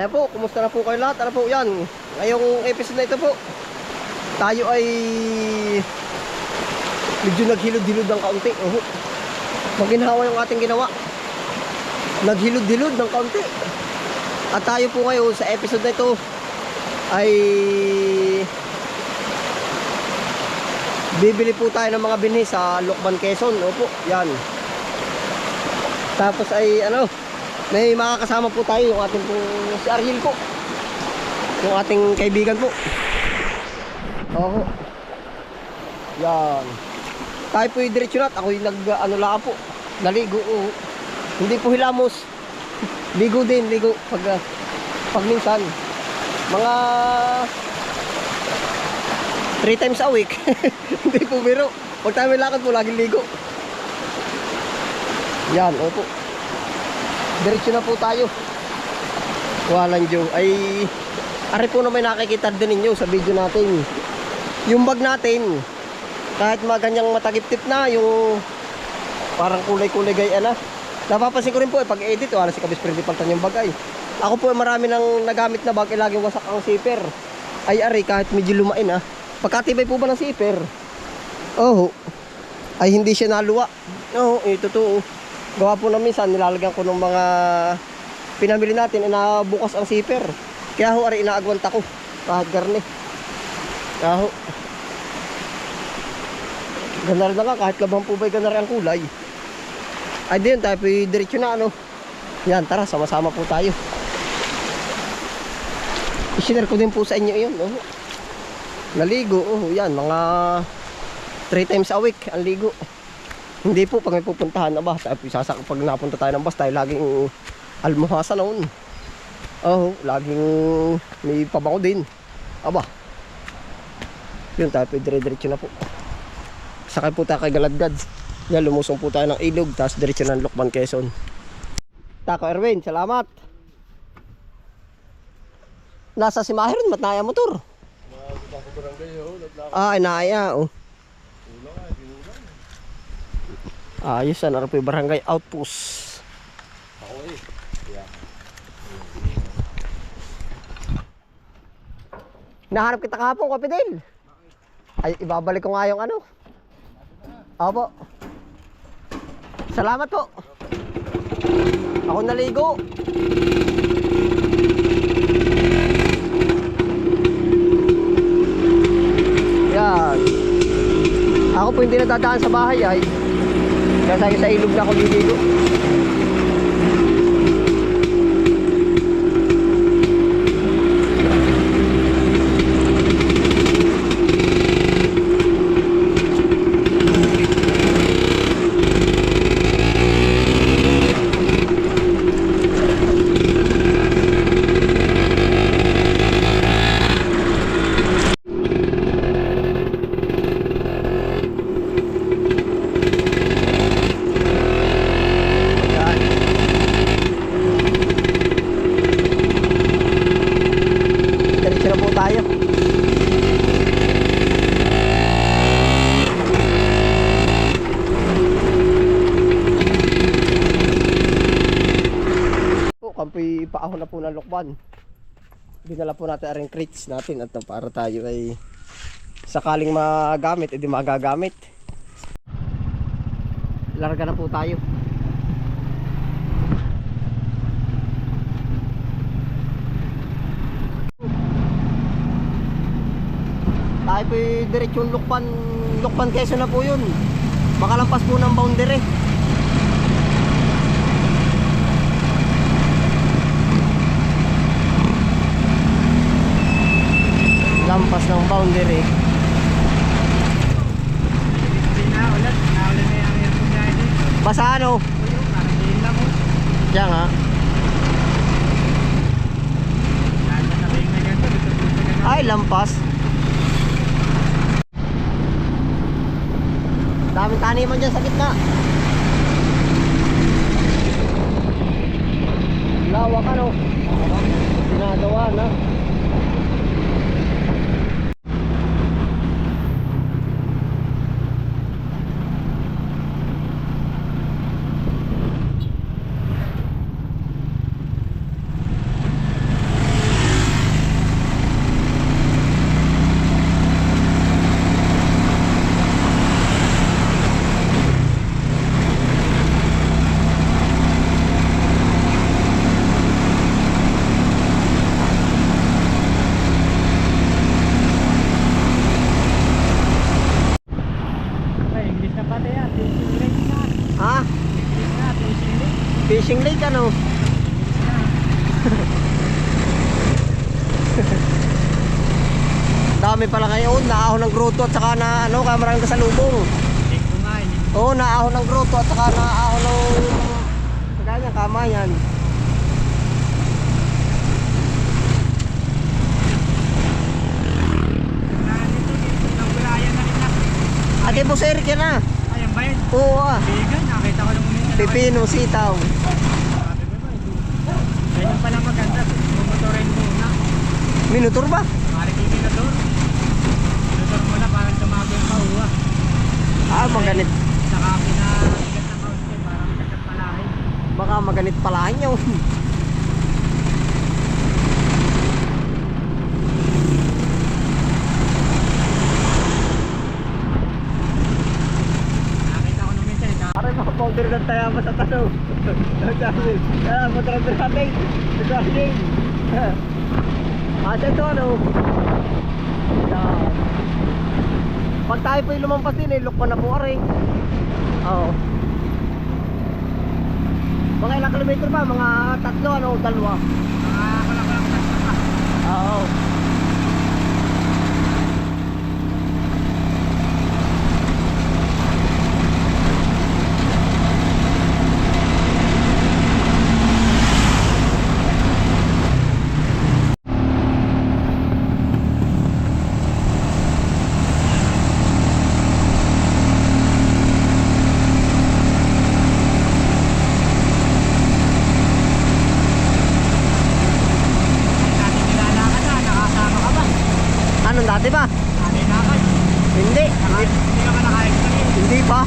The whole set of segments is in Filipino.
Ayan po, kumusta na po kayo lahat? Ano po yan? Ngayong episode na ito po, tayo ay medyo naghilod-hilod ng kaunti. Maginhawa yung ating ginawa. Naghilod-hilod ng kaunti. At tayo po ngayon sa episode na ito ay bibili po tayo ng mga binhi sa Lucban, Quezon. Opo, yan. Tapos ay may makakasama po tayo, yung ating po si Ariel po, yung ating kaibigan po. Oo. Yan. Tayo po yung diretso nat. Ako yung lang po, naligo. Hindi po hilamos. Ligo din, ligo pag minsan. Mga 3 times a week. Hindi po biro. Pag tayo may lakad po, laging ligo. Yan, opo. Diretso na po tayo. Walang Diyo. Ay, ari po na may nakikita din ninyo sa video natin. Yung bag natin, kahit maganyang matagip-tip na, yung parang kulay-kulay gaya na. Napapansin ko rin po, pag edit, wala si Kabis Freddy paltan yung bag ay. Ako po marami nang nagamit na bag, laging wasak ang zipper. Ay, ari, kahit medyo lumain pagkatibay po ba ng zipper? Oh, ay hindi siya naluwa. Oo, totoo. Gawa po na minsan, nilalagyan ko ng mga pinamili natin, nabukas ang zipper. Kaya ho, ari, inaagwanta ko. Kahit garne. Kaya ho. Ganar na nga, kahit labang po ba'y ganar ang kulay. Ay, din, tayo po diretso na, Yan, tara, sama-sama po tayo. I-share ko din po sa inyo yun, Naligo, yan, mga 3 times a week ang ligo. Hindi po, pag may pupuntahan na ba, pag napunta tayo ng bus, tayo laging almuhasa noon. Laging may pabango din. Aba. Yun, tayo po dire-diretso na po. Sakay po tayo kay Galadgad. Yan, lumusong po tayo ng ilog, tapos diretso ng Lucban, Quezon. Tako Erwin, salamat. Nasa si Mahiron, matnaya motor. Inaya, ayos na po yung barangay outpost. Nahanap kita kahapon, Kapidel. Ay, ibabalik ko nga yung Opo. Salamat po. Ako naligo. Yan. Ako po hindi nadadaan sa bahay ay. Kasi sa ilog na ako niligo. Paahon na po ng Lucban. Dinala po natin ang crates natin at para tayo ay sakaling magamit, edi magagamit. Larga na po tayo. Tayo po diretsyon Lucban, Quezon na po yun. Makalampas po ng boundary. Lampas ng boundary. Basa Diyan nga. Ay, lampas. Daming taniman dyan sa gitna. Lawak ginagawa na. fishing lake ano. Dami pala kayo, naahon ng grotto at saka na ano, maraming kasalubong. Oo, naahon ng grotto at saka naahon ng kagaya kamayan. Ate po sir, yan na. Ayan ba yun? Oo ah. Vegan, nakita ko lang muna. Pipino, sitaw. Ganyan pala maganda. Mumotorin muna. Minutor ba? Parang yung minutor. Minutor mo na parang tumago yung pauwa. Ah, maganit. Saka pinagat ng kaunti, parang kagat palahin. Baka maganit palahan yun. Nakita ko nung minsan. Aray mga powder ng tayama sa tanong. Ah, matrader natin. Nagkasing. Ate ito ano. Yan. Pag tayo po yung lumampas din, look pa na po aray. Oo. Mga ilang kilometer ba? Mga 3 ano, 2? Kulang-kulang pa. Oo. Natin nilalakad na, nakasama ka ba? Anong dati ba? Natin nakad. Hindi. Hindi ka ba naka-explain? Hindi pa.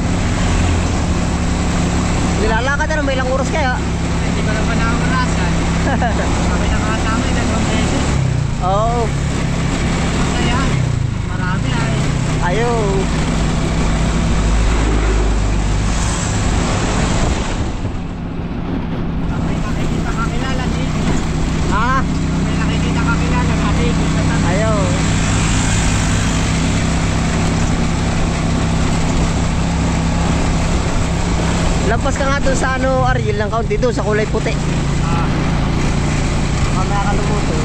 Nilalakad na, may ilang oras kaya. Hindi ko lang ba nakakarasan? Kami nakasama yung 2 beses. Oo. Masaya. Marami ay. Ayaw. May nakikita kakilala dito. Ha? May nakikita kakilala dito sa tabi. Ayaw. Lampas ka nga doon sa ano, Ariel ng kaunti doon sa kulay puti. Mamaya ka lumuto.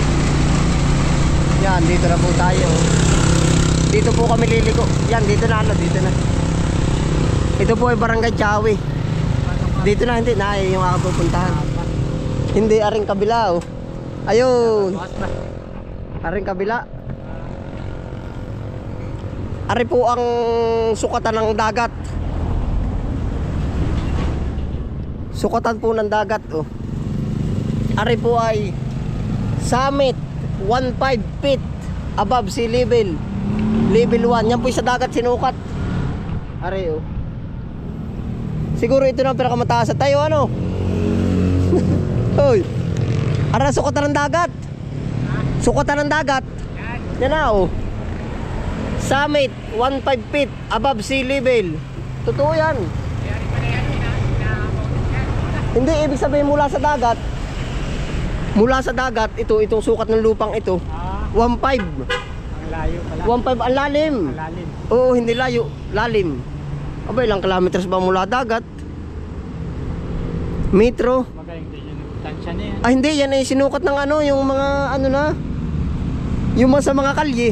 Yan, dito na po tayo. Dito po kami liligo. Yan, dito na ano, dito na. Ito po ay Barangay Chawi. Dito na, hindi na yung ako pupuntahan. Hindi, aring kabila oh. Ayun. Aring kabila. Ari po ang sukatan ng dagat. Sukatan po ng dagat oh. Ari po ay summit 15 feet above sea level. Level 1. Yan po sa dagat sinukat. Ari oh. Siguro ito na ang pinakamataas sa tayo ano. Hoy. Ara sukatan ng dagat. Sukatan ng dagat. Yan na oh. Summit 15 feet above sea level. Totoo yan. Hindi, ibig sabihin mula sa dagat. Mula sa dagat, itong sukat ng lupang ito 1.5. Ang layo pala. 1.5 ang lalim. Ang lalim. Oo, hindi layo, lalim. Aba, ilang kilometers ba mula dagat? Metro. Magaling din yun. Tansya na yan. Ah, hindi, yan ay sinukat ng ano, yung mga ano na. Yung mga sa mga kalye.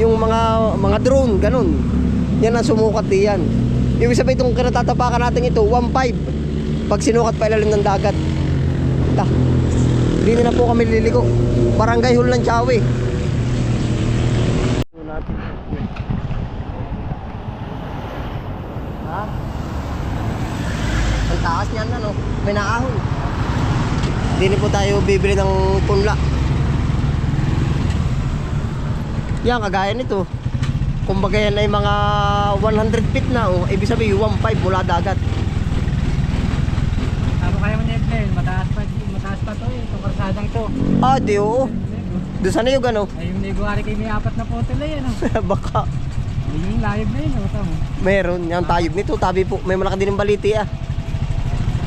Yung mga drone, ganun. Yan ang sumukat diyan. Ibig sabihin itong kinatatapakan natin ito 1.5. Pag sinukat pa ilalim ng dagat. Ta. Dito na po kami liligo. Barangay Hall ng Chawi. Ha? Ang taas niyan ano, may naahon. Dito po tayo bibili ng punla. Yan, kagaya nito. Kumbaga yan ay mga 100 feet na oh. Ibig sabihin 1.5 mula dagat. Tama kaya mo Nedley. Mataas pa to eh. Itong karsadang to. Ah, di oo. Doon sa niyog ano? Ay yung Neguari kay may 4 na puto na yan. Baka. Yung live na yun. Tama. Meron. Yan tayog nito. Tabi po. May malaki din ng baliti ah.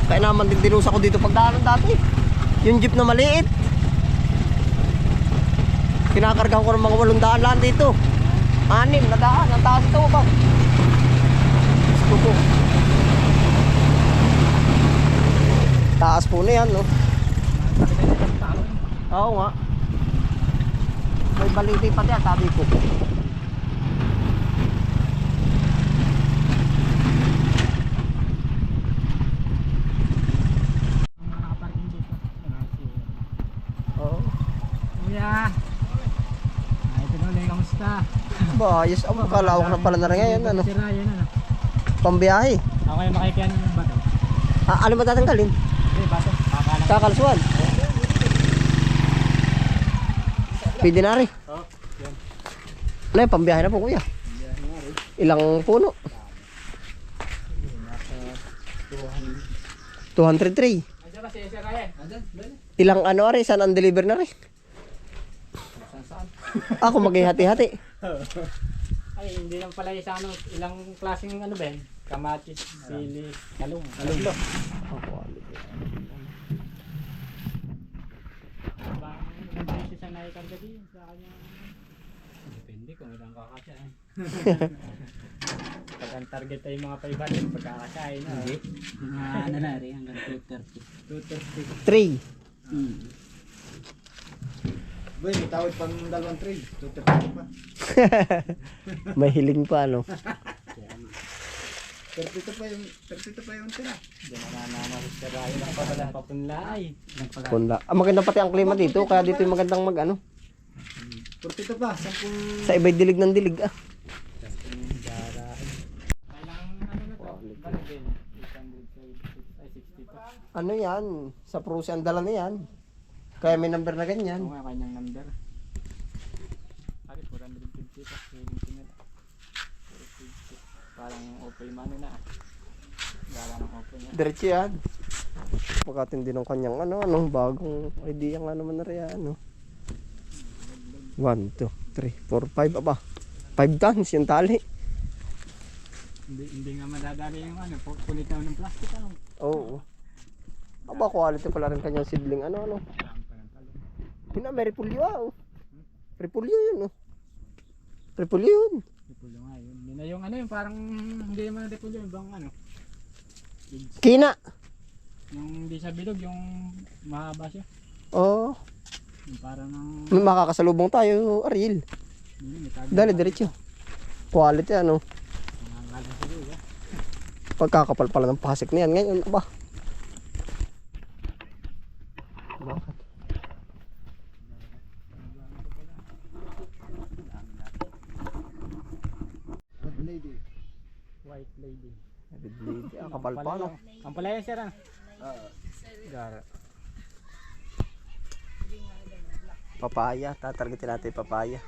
Kaya naman din dinusa ko dito pagdaanan dati. Yung jeep na maliit. Kinakargahan ko ng mga 800 lang dito. 6 na daan. Ang taas ito ba? Gusto ko. Taas po na yan, no? Nakakita niya ng tao. Oo nga. May baliti pa diyan, sabi ko. Ang mga nakaparking dito. Oo. Kuya! Ito na ulit, kamusta? Ba, ayos. Kalawak na pala na rin ngayon, ano? Si Ryan, ano? Pambiyahe. Ako yung makikiano ng bato. Ano ba tatanggalin? Hindi, bato. Kakalang. Kakalsuan. Pwede na rin. Oo, yan. Ano yun, pambiyahe na po kuya. Ilang puno? 203. Andiyan ba si Ryan? Andiyan, dali. Ilang ano rin, saan ang deliver na rin? Saan? Ako maghihati-hati. Ay, hindi lang pala isa ano, ilang klaseng ano Ben? Kamatis, sili, talong. Talong. Bang, hindi siya naikarga din sa kanya. Depende kung ilang kakasyahin. Pag ang target ay mga 500, pagkakasyahin na. Hindi. Ano na rin, hanggang 230. 3. Boy, may tawid pang 2 trade. 230 pa. May hiling pa, ano? 32 pa yung tira. Diyan na nananamas ka rin ang pagkala papunlay. Punla. Maganda pati ang klima dito, kaya dito yung magandang mag ano. 42 pa, 10. Sa iba'y dilig ng dilig, ah. Kailangan ano na to? Barangay. 800 ay 60 pa. Ano yan? Sa Prusia ang dala na yan. Kaya may number na Ano ganyan. nga kanyang number? Sabi 450 pa. Hiling ko nila. 450. Parang okay man na. Gala ng okay niya. Diretso yan. Pagkatindi ng kanyang anong bagong idea nga naman na rin yan, ano. 1, 2, 3, 4, 5, aba. 5 tons yung tali. Hindi nga madadali yung ano, punit na ng plastic ano. Oo. Aba, quality pala rin kanyang seedling, ano. Hina, may repulyo, oh. Repulyo yun, oh. Repulyo yun. Repulyo nga yun. Yun na yung ano yung parang hindi naman na repulyo yung bang ano. Kina. Yung hindi siya bilog, yung mahaba siya. Oo. Yung parang May makakasalubong tayo, Ariel. Dali, diretso. Quality, ano. Nangangalan siguro. Pagkakapal pala ng pasik na yan. Ngayon, aba. Bakit? Red lady. White lady. Kapal pa, no? Ang palaya sir ano? Gara. Papaya, tatargetin natin yung papaya.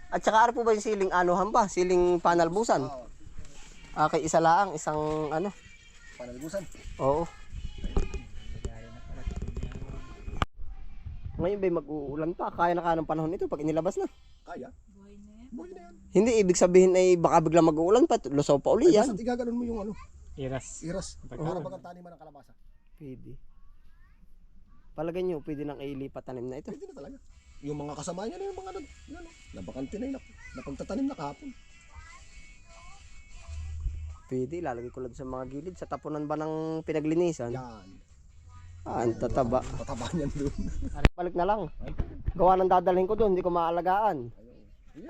At saka ano po ba yung siling anuhan ba? Siling panalbusan? Oo. Kay isa lang, isang ano? Panalgusan. Oo. Ngayon ba mag-uulan pa? Kaya na kaya ng panahon ito pag inilabas na. Kaya. Buhay na yan. Hindi ibig sabihin ay baka biglang mag-uulan pa, lusaw pa uli Ay, yan. basta igaganon mo yung ano, Iras. iras. Pag- Para bagang taniman ng kalabasa. Pwede. Palagay nyo, pwede nang ilipat tanim na ito. Pwede na talaga. Yung mga kasama niya na yung mga nabakante na yun. Napagtatanim na kahapon. Pwede, ilalagay ko lang sa mga gilid. Sa tapunan ba ng pinaglinisan? Yan. Ang tataba. Tataba niyan doon. Balik na lang. Gawa ng dadalhin ko doon, hindi ko maaalagaan.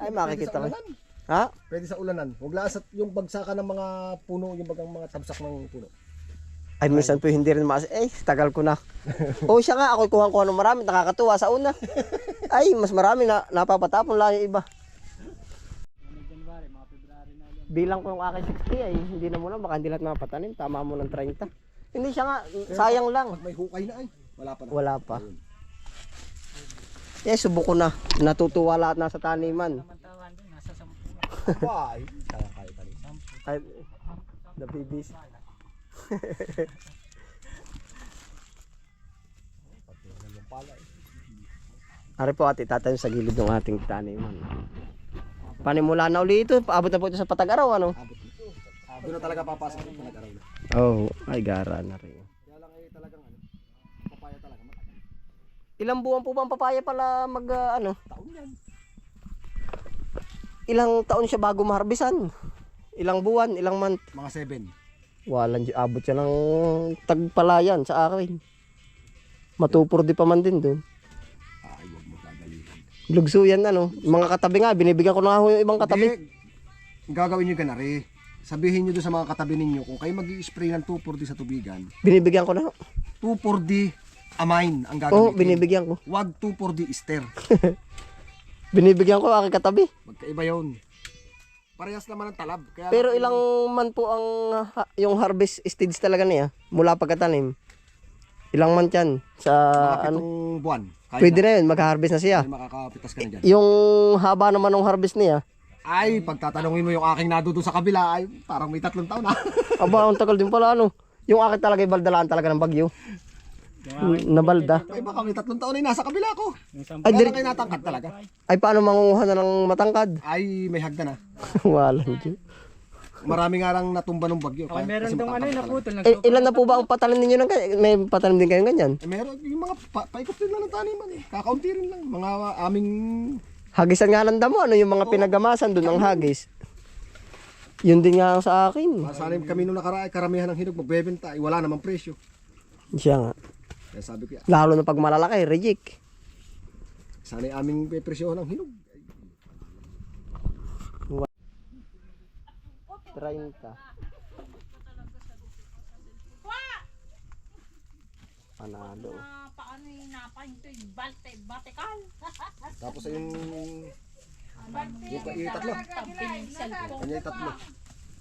Ay, makikita ko. Ha? Pwede sa ulanan. Huwag lang sa yung bagsakan ng mga puno, yung bagang mga tabsak ng puno. Ay, minsan po hindi rin tagal ko na. O siya nga, ako kuha ng marami, nakakatuwa sa una. Ay, mas marami na napapatapon lang yung iba. Ano January, mga February na yan. Bilang ko yung aking 60 ay, hindi na muna, baka hindi lahat mapatanim. Tama mo ng 30. Hindi siya nga, sayang lang. Pag may hukay na ay, wala pa na. Wala pa. Eh, subok ko na. Natutuwa lahat nasa taniman. Samantawan din, nasa 10. Bye. Kaya kaya ka rin. Ay, the babies. Ari po ate, tatayo sa gilid ng ating taniman. Panimula na uli ito, paabot na po ito sa Patag-Araw, ano? Abot nito. Doon na talaga papasok yung pinag-araw na. Oh, ay gara na rin. Kaya lang ay talagang ano, papaya talaga matagal. Ilang buwan po ba ang papaya pala Taon yan. Ilang taon siya bago maharbisan? Ilang buwan, ilang month? Mga 7. Walang abot siya ng tagpalayan sa akin. Matupor di pa man din doon. Ay, huwag mo gagalihan. Lugso yan ano. Mga katabi nga, binibigyan ko na nga ho yung ibang katabi. Hindi, gagawin nyo ganari. Sabihin nyo doon sa mga katabi ninyo, kung kayo mag-i-spray ng 2,4-D sa tubigan, Binibigyan ko na ho. 2,4-D amine ang Oo, gagamitin. binibigyan ko. Wag 2,4-D ester. Binibigyan ko aking katabi. Magkaiba yun. Parehas naman ang talab. Kaya Pero ilang man po ang yung harvest stage talaga niya mula pagkatanim. Ilang man yan sa mga ano? 7 buwan. Kaya Pwede na yun, mag-harvest na siya. Ay, makakapitas ka na dyan. Yung haba naman ng harvest niya, Ay, pagtatanungin mo yung aking nadudo sa kabila, ay parang may 3 taon na. aba, ang tagal din pala ano. Yung akin talaga baldalaan talaga ng bagyo. Nabalda. Ay, baka may 3 taon na nasa kabila ko. Ay, Kaya lang kayo natangkad talaga. Ay, paano mangunguha na ng matangkad? Ay, may hagdan na. Walang Diyo. Marami nga lang natumba ng bagyo. Okay, meron dong ano yung naputol. Ilan na po ba ang patalim ninyo ng ganyan? May patalim din kayong ganyan? Eh, meron yung mga paikot din lang ng taniman eh. Kakaunti rin lang. Mga aming... Hagisan nga ng damo, ano yung mga pinagamasan doon ang hagis. Yun din nga ang sa akin. Sana kami nung nakaraay, karamihan ng hinog magbebenta. Ay, wala namang presyo. Siya nga. Kaya sabi ko, Lalo na pag malalaki, reject. sana aming presyohan ng hinog. 30. Panalo. Paano yung napahinto yung batikal? Tapos ay yung tatlo. Pampinsel ko. Kanya yung tatlo.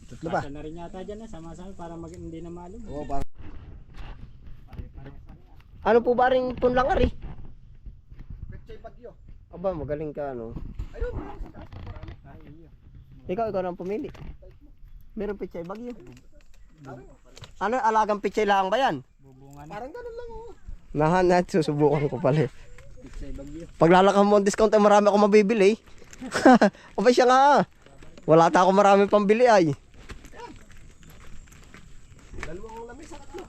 Tatlo ba? Basta na rin yata dyan sama-sama para hindi na malum. Oo, parang Ano po ba rin punlang ari? Pechay Bagyo. Aba, magaling ka ano. Ayun. Ikaw nang pumili. Meron pichay bagyo. Ano, alagang pichay lang ba yan? Bubungan. Parang ganun lang oh. Nahanat, susubukan ko pala. Pichay bagyo. Paglalakang mo ang discount ay marami ako mabibili. O ba siya nga? Wala ta ako marami pambili ay. Dalawang lamesa tatlo.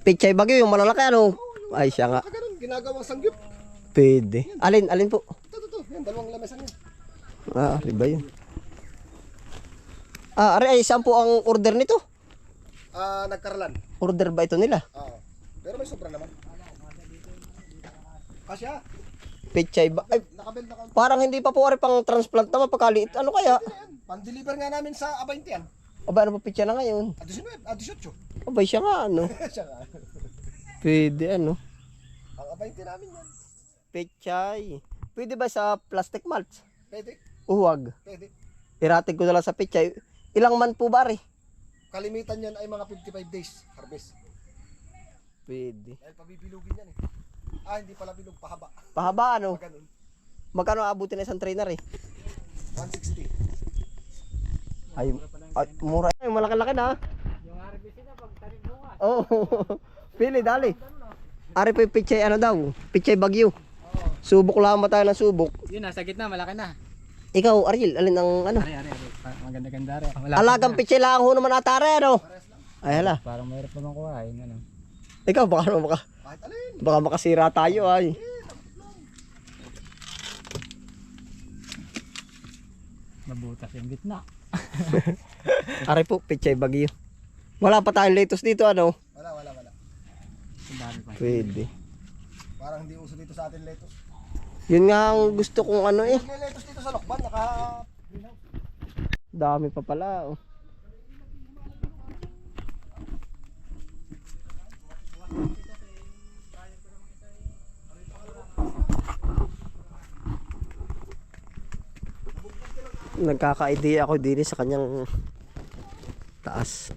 Pichay bagyo yung malalaki ano? Ay siya nga. Ganun, ginagawang sanggip. Pwede. Alin po? Ito. Yan, dalawang lamesa niya. Ah, riba yun. Ah, ari ay saan po ang order nito? Nagkaralan. Order ba ito nila? Oo. Pero may sobra naman. Kasya. Pichay ba? Ay, Nakabenta ka. parang hindi pa po ari pang transplant naman pagkaliit. Ano kaya? Pan-deliver nga namin sa Abainti yan. Aba, ano pa pichay na ngayon? 19, 18. Aba, siya nga ano? Siya nga. Pwede ano? Ang Abainti namin yan. Pichay. Pwede ba sa plastic mulch? Pwede. Uwag. Pwede. Iratig ko na lang sa pichay. Ilang man po ba rin? Kalimitan yan ay mga 55 days harvest. Pwede. Dahil pabibilugin yan eh. Hindi pala bilog, pahaba. Pahaba ano? Ganun. Magkano abutin na isang trainer eh? 160. Ay, mura. Ay, malaki-laki na. Yung harvest na pag tanim bunga. Oo. Pili, dali. Ari po yung pichay ano daw? Pichay bagyo. Subok lang ba tayo ng subok? Yun nasa gitna, malaki na. Ikaw, Ariel, alin ang ano? Ari. Maganda-ganda rin. Alagang pichay lang ho naman atare ano? Ay hala. Parang mahirap naman kuhain. Ano? Ikaw, baka Kahit alin. baka makasira tayo ay. Mabutas yung gitna. Ari po, pichay bagyo. Wala pa tayong lettuce dito ano? Wala. Ang dami pa. Pwede. Parang hindi uso dito sa atin lettuce. Yun nga ang gusto kong ano eh. May lettuce dito sa Lokban, greenhouse. Dami pa pala oh. Nagkaka-idea ako din sa kanyang taas.